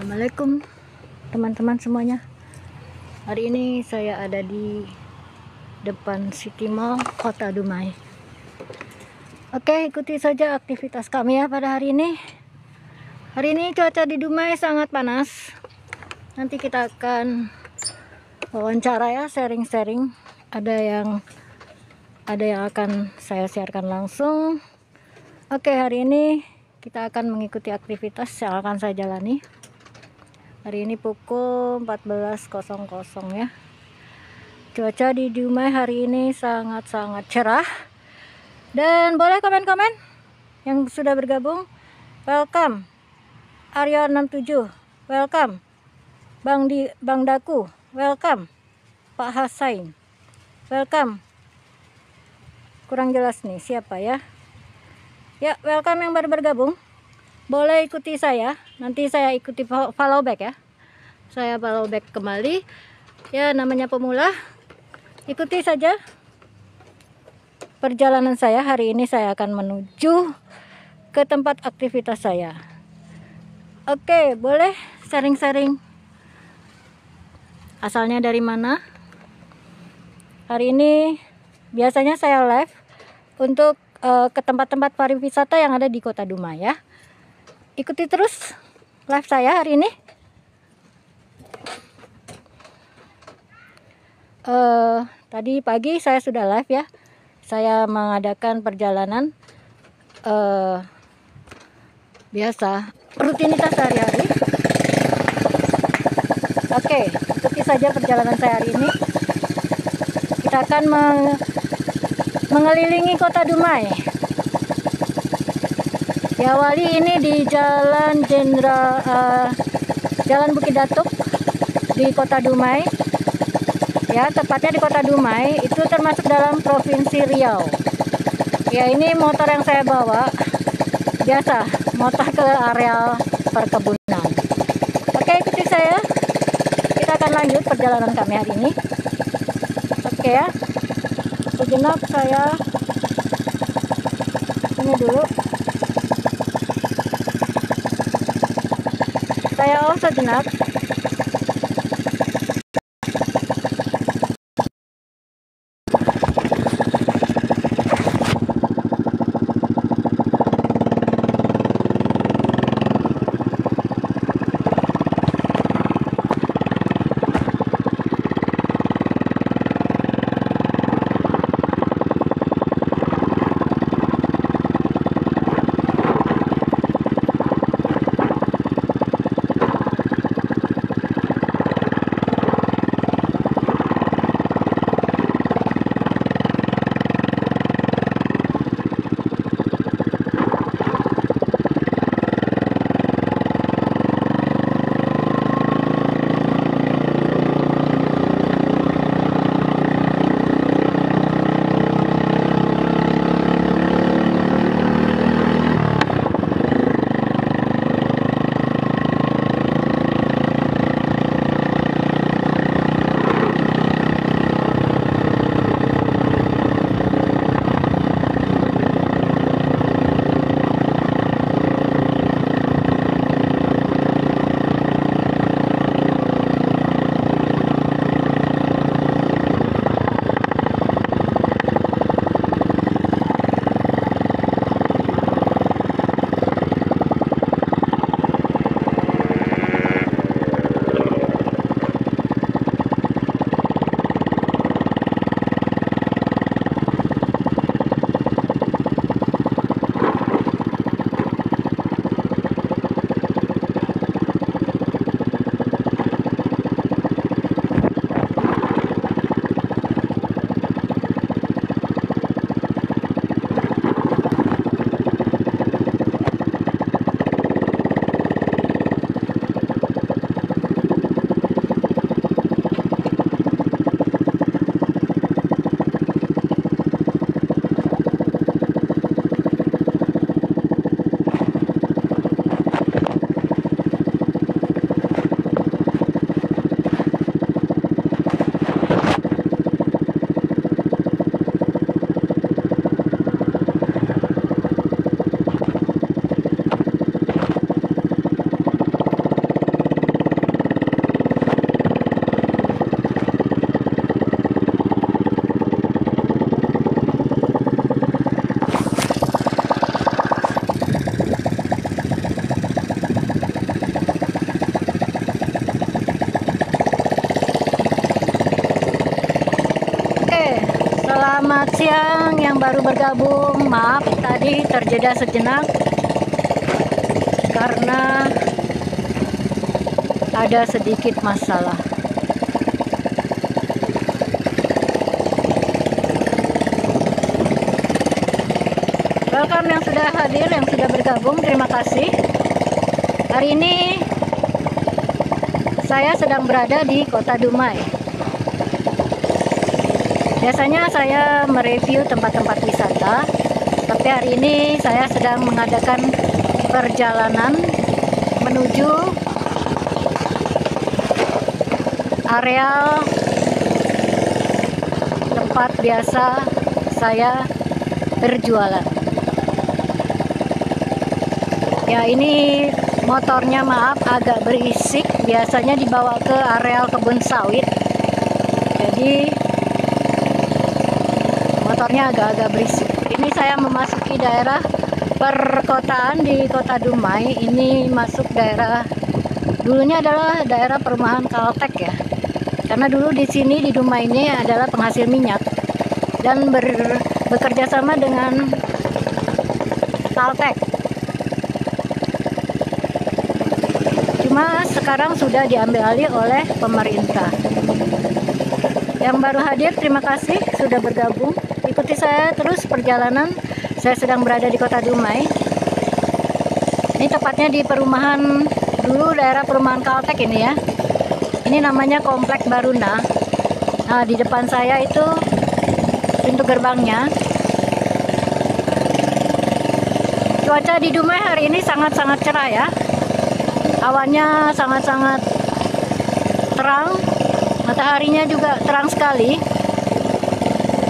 Assalamualaikum teman-teman semuanya. Hari ini saya ada di depan City Mall Kota Dumai. Oke, ikuti saja aktivitas kami ya pada hari ini. Hari ini cuaca di Dumai sangat panas. Nanti kita akan wawancara ya, sharing-sharing. Ada yang akan saya siarkan langsung. Oke, hari ini kita akan mengikuti aktivitas yang akan saya jalani. Hari ini pukul 14.00 ya. Cuaca di Dumai hari ini sangat-sangat cerah. Dan boleh komen-komen yang sudah bergabung. Welcome Arya 67. Welcome Bang Daku. Welcome Pak Hasain. Welcome. Kurang jelas nih siapa ya. Ya, welcome yang baru bergabung. Boleh ikuti saya. Nanti saya ikuti follow back ya. Saya follow back kembali. Ya, namanya pemula. Ikuti saja perjalanan saya. Hari ini saya akan menuju ke tempat aktivitas saya. Oke, boleh sharing-sharing. Asalnya dari mana? Hari ini biasanya saya live untuk ke tempat-tempat pariwisata yang ada di Kota Dumai ya. Ikuti terus live saya hari ini. Tadi pagi saya sudah live ya. Saya mengadakan perjalanan biasa, rutinitas sehari-hari. Oke, ikuti saja perjalanan saya hari ini. Kita akan mengelilingi Kota Dumai. Diawali ini di Jalan Jalan Bukit Datuk di Kota Dumai. Ya, tepatnya di Kota Dumai, itu termasuk dalam Provinsi Riau. Ya, ini motor yang saya bawa. Biasa, motor ke area perkebunan. Oke, ikuti saya. Kita akan lanjut perjalanan kami hari ini. Oke ya. Sejenak saya ini dulu. Saya off sejenak. baru bergabung, maaf tadi terjeda sejenak karena ada sedikit masalah. Welcome yang sudah hadir, yang sudah bergabung, terima kasih. Hari ini saya sedang berada di Kota Dumai. Biasanya saya mereview tempat-tempat wisata, tapi hari ini saya sedang mengadakan perjalanan menuju areal tempat biasa saya berjualan. Ya, ini motornya maaf agak berisik, biasanya dibawa ke areal kebun sawit. Jadi motornya agak-agak berisik. Ini saya memasuki daerah perkotaan di Kota Dumai. Ini masuk daerah, dulunya adalah daerah perumahan Caltek ya. Karena dulu di sini di Dumai ini adalah penghasil minyak dan bekerja sama dengan Caltek. Cuma sekarang sudah diambil alih oleh pemerintah. Yang baru hadir, terima kasih sudah bergabung. Ikuti saya terus perjalanan. Saya sedang berada di Kota Dumai. Ini tepatnya di perumahan, dulu daerah perumahan Caltek ini ya. Ini namanya Komplek Baruna. Nah, di depan saya itu pintu gerbangnya. Cuaca di Dumai hari ini sangat-sangat cerah ya. Awannya sangat-sangat terang. Mataharinya juga terang sekali.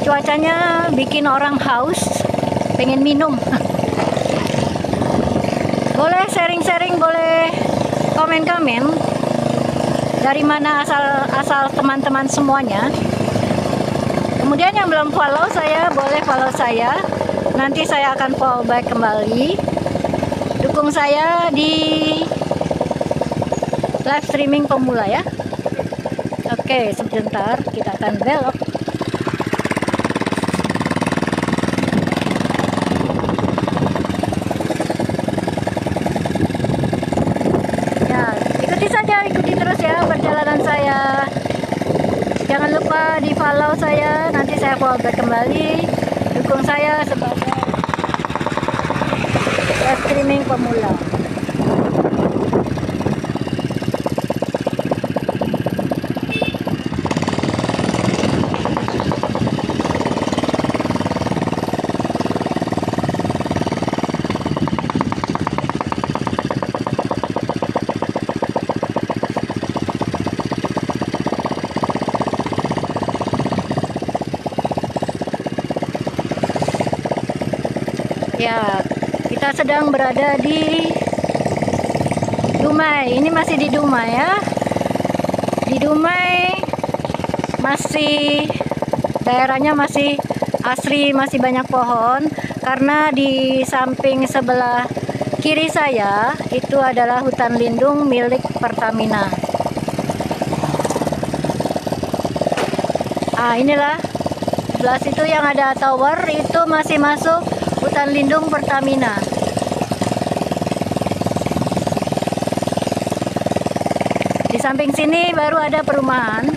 Cuacanya bikin orang haus, pengen minum. Boleh sharing-sharing, boleh komen-komen dari mana asal teman-teman semuanya. Kemudian yang belum follow saya, boleh follow saya. Nanti saya akan follow back kembali. Dukung saya di live streaming pemula ya. Oke, sebentar kita akan belok. Ikuti terus ya perjalanan saya. Jangan lupa di follow saya, nanti saya follow back kembali. Dukung saya sebagai live streaming pemula. Ya, kita sedang berada di Dumai. Ini masih di Dumai ya. Di Dumai masih daerahnya masih asri, masih banyak pohon. Karena di samping sebelah kiri saya itu adalah hutan lindung milik Pertamina. Ah, inilah sebelah situ yang ada tower, itu masih masuk hutan lindung Pertamina. Di samping sini baru ada perumahan.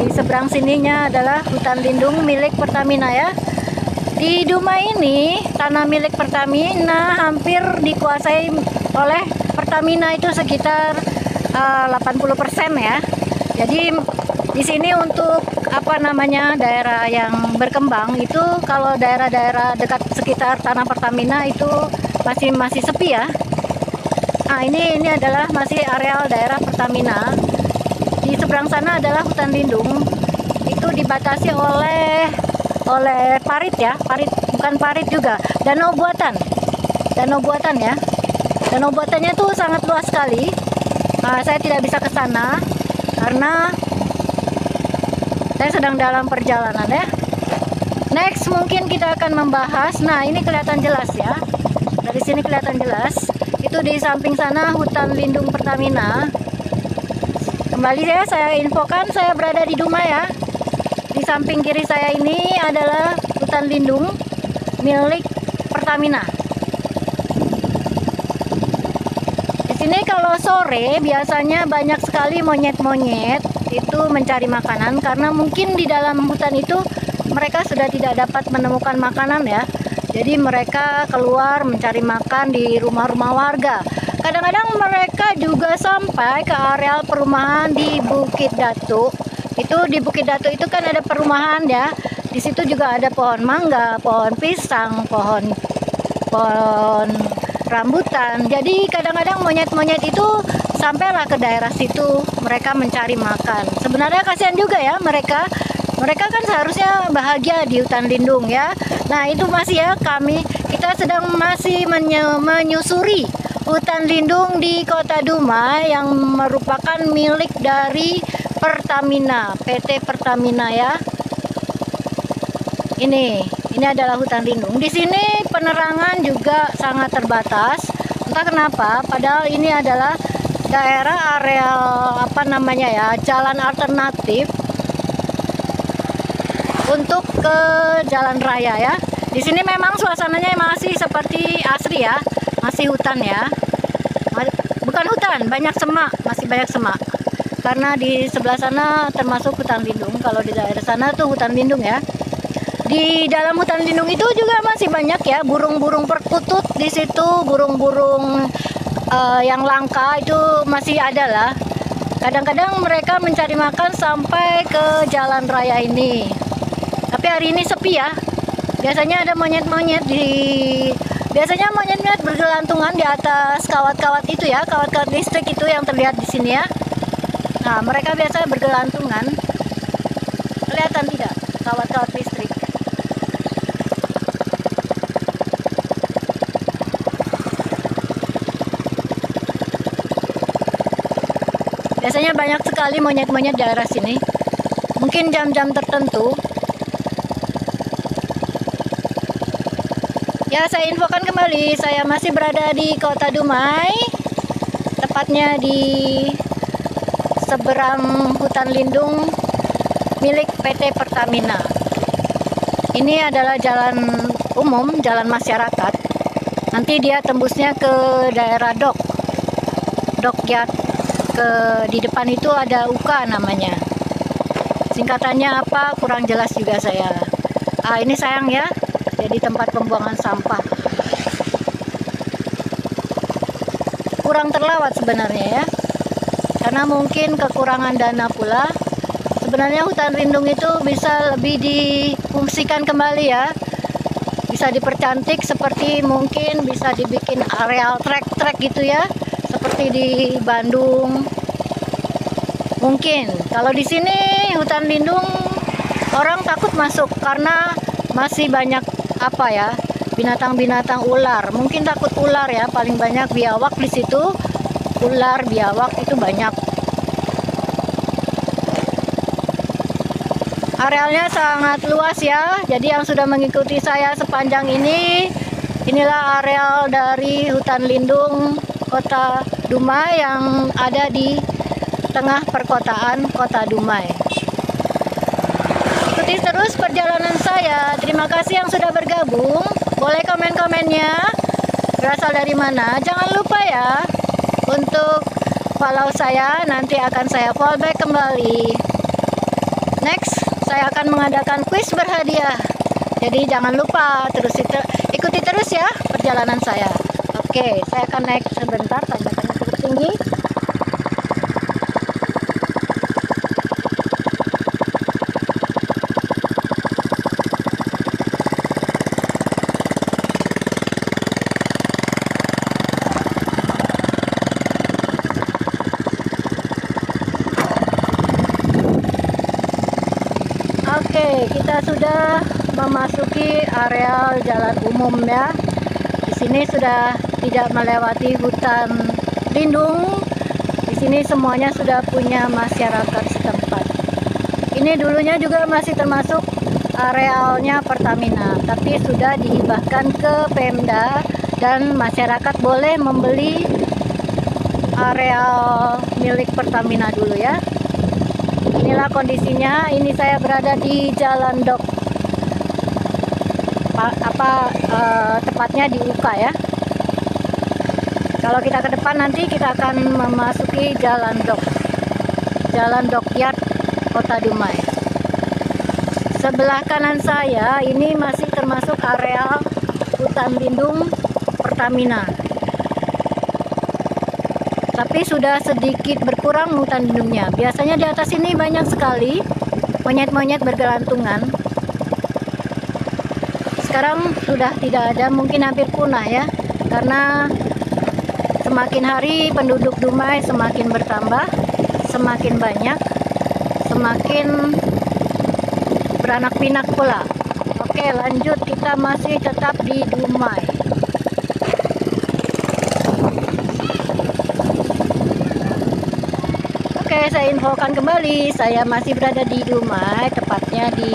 Di seberang sininya adalah hutan lindung milik Pertamina ya. Di Dumai ini tanah milik Pertamina hampir dikuasai oleh Pertamina, itu sekitar 80% ya. Jadi di sini untuk apa namanya daerah yang berkembang itu, kalau daerah-daerah dekat sekitar tanah Pertamina itu masih sepi ya. Nah, ini adalah masih areal daerah Pertamina. Di seberang sana adalah hutan lindung. Itu dibatasi oleh parit ya, parit, bukan parit juga, danau buatan. Danau buatan ya. Danau buatannya itu sangat luas sekali. Saya tidak bisa ke sana karena saya sedang dalam perjalanan ya. Next mungkin kita akan membahas. Nah, ini kelihatan jelas ya. Dari sini kelihatan jelas. Itu di samping sana hutan lindung Pertamina. Kembali ya, saya infokan saya berada di Dumai ya. Di samping kiri saya ini adalah hutan lindung milik Pertamina. Di sini kalau sore biasanya banyak sekali monyet-monyet itu mencari makanan, karena mungkin di dalam hutan itu mereka sudah tidak dapat menemukan makanan ya. Jadi mereka keluar mencari makan di rumah-rumah warga. Kadang-kadang mereka juga sampai ke areal perumahan di Bukit Datu. Itu di Bukit Datu itu kan ada perumahan ya. Di situ juga ada pohon mangga, pohon pisang, pohon rambutan. Jadi kadang-kadang monyet-monyet itu sampailah ke daerah situ, mereka mencari makan. Sebenarnya kasihan juga ya mereka. Mereka kan seharusnya bahagia di hutan lindung ya. Nah, itu masih ya, kita sedang masih menyusuri hutan lindung di Kota Dumai yang merupakan milik dari Pertamina, PT Pertamina ya. Ini adalah hutan lindung. Di sini penerangan juga sangat terbatas. Entah kenapa, padahal ini adalah daerah areal apa namanya ya, jalan alternatif untuk ke jalan raya ya. Di sini memang suasananya masih seperti asri ya, masih hutan ya. Bukan hutan, banyak semak, masih banyak semak. Karena di sebelah sana termasuk hutan lindung. Kalau di daerah sana tuh hutan lindung ya. Di dalam hutan lindung itu juga masih banyak ya burung-burung perkutut di situ, burung-burung yang langka itu masih ada lah. Kadang-kadang mereka mencari makan sampai ke jalan raya ini. Tapi hari ini sepi ya. Biasanya ada monyet-monyet biasanya monyet-monyet bergelantungan di atas kawat-kawat itu ya, kawat-kawat listrik itu yang terlihat di sini ya. Nah, mereka biasanya bergelantungan. Kelihatan tidak kawat-kawat listrik? Biasanya banyak sekali monyet-monyet di daerah sini. Mungkin jam-jam tertentu. Ya, saya infokan kembali, saya masih berada di Kota Dumai. Tepatnya di seberang hutan lindung milik PT Pertamina. Ini adalah jalan umum, jalan masyarakat. Nanti dia tembusnya ke daerah Dokyat. Di depan itu ada UK namanya. Singkatannya apa kurang jelas juga saya. Ini sayang ya, jadi tempat pembuangan sampah. Kurang terlawat sebenarnya ya. Karena mungkin kekurangan dana pula. Sebenarnya hutan lindung itu bisa lebih difungsikan kembali ya. Bisa dipercantik, seperti mungkin bisa dibikin areal trek-trek gitu ya. Seperti di Bandung. Mungkin kalau di sini hutan lindung orang takut masuk karena masih banyak apa ya? Binatang-binatang ular. Mungkin takut ular ya, paling banyak biawak di situ. Ular, biawak itu banyak. Arealnya sangat luas ya. Jadi yang sudah mengikuti saya sepanjang ini, inilah areal dari hutan lindung Kota Dumai yang ada di tengah perkotaan Kota Dumai. Ikuti terus perjalanan saya. Terima kasih yang sudah bergabung. Boleh komen-komennya berasal dari mana. Jangan lupa ya untuk follow saya, nanti akan saya fallback kembali. Next, saya akan mengadakan kuis berhadiah. Jadi jangan lupa ikuti terus ya perjalanan saya. Oke, saya akan naik sebentar, tanjakannya cukup tinggi. Oke, kita sudah memasuki areal jalan umum ya. Di sini sudah tidak melewati hutan lindung. Di sini semuanya sudah punya masyarakat setempat. Ini dulunya juga masih termasuk arealnya Pertamina, tapi sudah dihibahkan ke Pemda dan masyarakat boleh membeli areal milik Pertamina dulu ya. Inilah kondisinya. Ini saya berada di Jalan Dok. Tepatnya di UK ya. Kalau kita ke depan nanti kita akan memasuki Jalan Dok. Jalan Dokyard Kota Dumai. Sebelah kanan saya ini masih termasuk area hutan lindung Pertamina. Tapi sudah sedikit berkurang hutan lindungnya. Biasanya di atas ini banyak sekali monyet-monyet bergelantungan. Sekarang sudah tidak ada, mungkin hampir punah ya. Karena semakin hari penduduk Dumai semakin bertambah, semakin banyak, semakin beranak pinak pula. Oke, lanjut, kita masih tetap di Dumai. Oke, saya infokan kembali, saya masih berada di Dumai, tepatnya di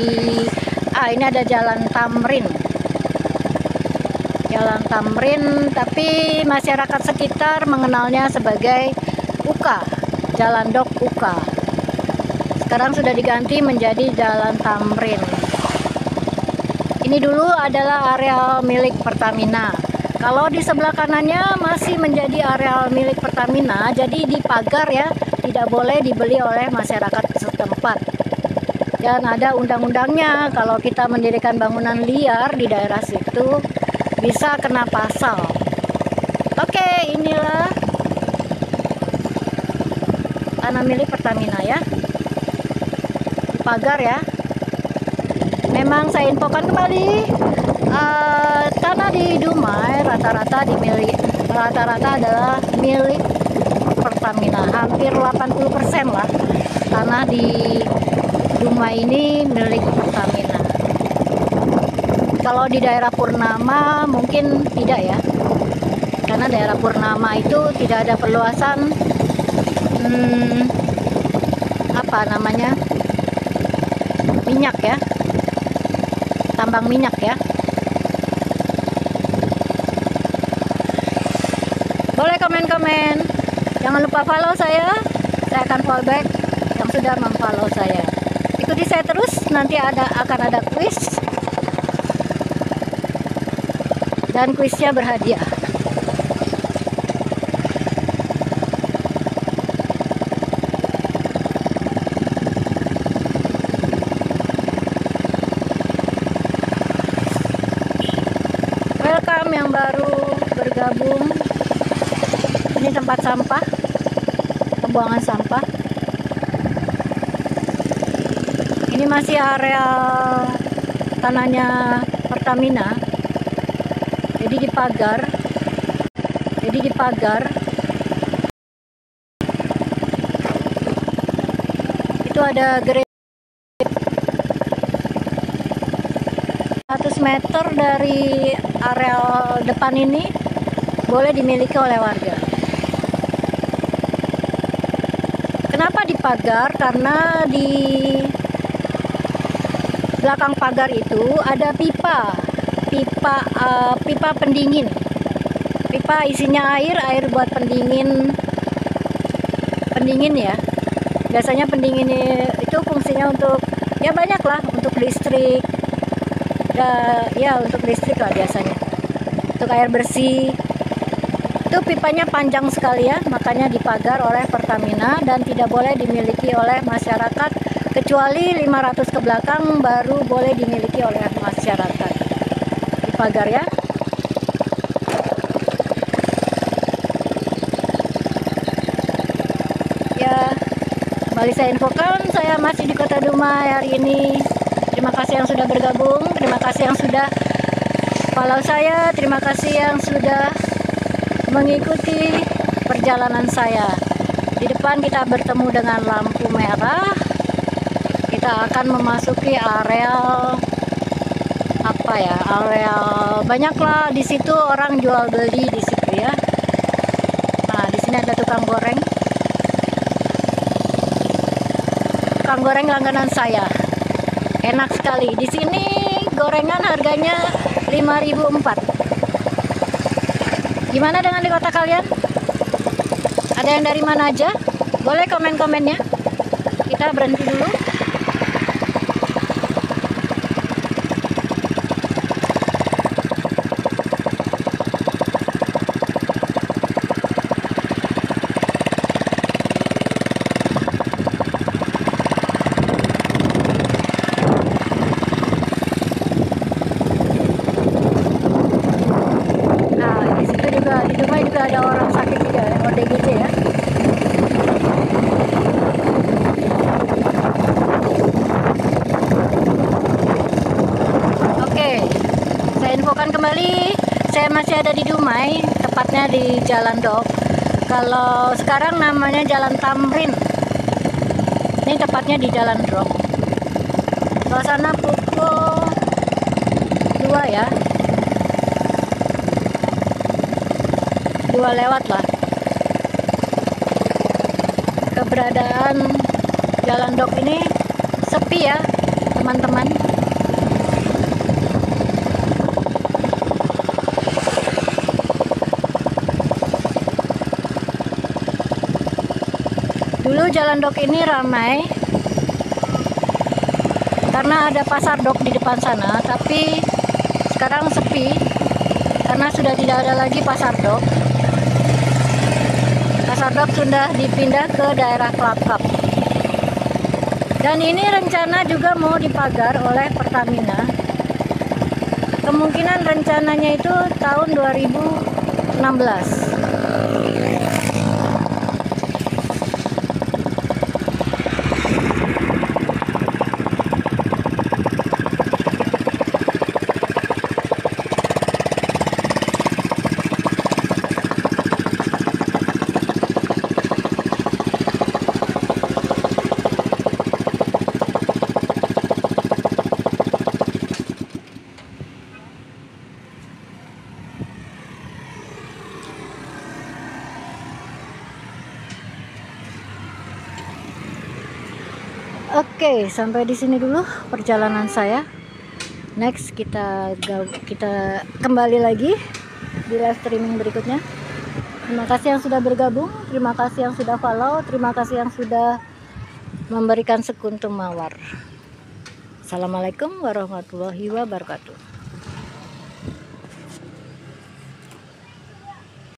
ini ada Jalan Tamrin. Jalan Tamrin, tapi masyarakat sekitar mengenalnya sebagai UK, Jalan Dok UK. Sekarang sudah diganti menjadi Jalan Tamrin. Ini dulu adalah area milik Pertamina. Kalau di sebelah kanannya masih menjadi area milik Pertamina, jadi dipagar ya, tidak boleh dibeli oleh masyarakat setempat. Dan ada undang-undangnya, kalau kita mendirikan bangunan liar di daerah situ bisa kena pasal. Oke, inilah tanah milik Pertamina ya, pagar ya. Memang saya infokan kembali, tanah di Dumai rata-rata adalah milik Pertamina. Hampir 80% lah tanah di Dumai ini milik Pertamina. Kalau di daerah Purnama mungkin tidak ya, karena daerah Purnama itu tidak ada perluasan apa namanya, minyak ya, tambang minyak ya. Boleh komen-komen, jangan lupa follow saya akan follow back yang sudah memfollow saya. Ikuti saya terus, nanti akan ada kuis. Dan kuisnya berhadiah. Welcome yang baru bergabung. Ini tempat sampah, pembuangan sampah. Ini masih area tanahnya Pertamina. Jadi dipagar. Itu ada gereja 100 meter dari area depan ini boleh dimiliki oleh warga. Kenapa dipagar? Karena di belakang pagar itu ada pipa pendingin. Pipa isinya air buat pendingin ya. Biasanya pendingin itu fungsinya untuk ya banyak lah, untuk listrik ya, untuk listrik lah biasanya, untuk air bersih. Itu pipanya panjang sekali ya, makanya dipagar oleh Pertamina dan tidak boleh dimiliki oleh masyarakat, kecuali 500 ke belakang baru boleh dimiliki oleh masyarakat. Dipagar ya. Kembali saya infokan, saya masih di Kota Dumai hari ini. Terima kasih yang sudah bergabung, terima kasih yang sudah follow saya, terima kasih yang sudah mengikuti perjalanan saya. Di depan kita bertemu dengan lampu merah. Kita akan memasuki areal apa ya? Areal banyaklah di situ orang jual beli di situ ya. Nah, di sini ada tukang goreng. Tukang goreng langganan saya, enak sekali. Di sini gorengan harganya 5.004. Gimana dengan di kota kalian? Ada yang dari mana aja? Boleh komen-komennya. kita berhenti dulu. Di Dumai juga ada orang sakit juga ya, ODGJ ya. Oke, saya infokan kembali, saya masih ada di Dumai, tepatnya di Jalan Dok. Kalau sekarang namanya Jalan Tamrin. Ini tepatnya di Jalan Dok. Suasana pukul 2 ya. 2 lewat lah. Keberadaan Jalan Dok ini sepi ya teman-teman. Dulu Jalan Dok ini ramai karena ada pasar dok di depan sana, tapi sekarang sepi karena sudah tidak ada lagi pasar dok. Pasar dok sudah dipindah ke daerah Klakap. Dan ini rencana juga mau dipagar oleh Pertamina. Kemungkinan rencananya itu tahun 2016. Oke, sampai di sini dulu perjalanan saya. Next kita kembali lagi di live streaming berikutnya. Terima kasih yang sudah bergabung, terima kasih yang sudah follow, terima kasih yang sudah memberikan sekuntum mawar. Assalamualaikum warahmatullahi wabarakatuh.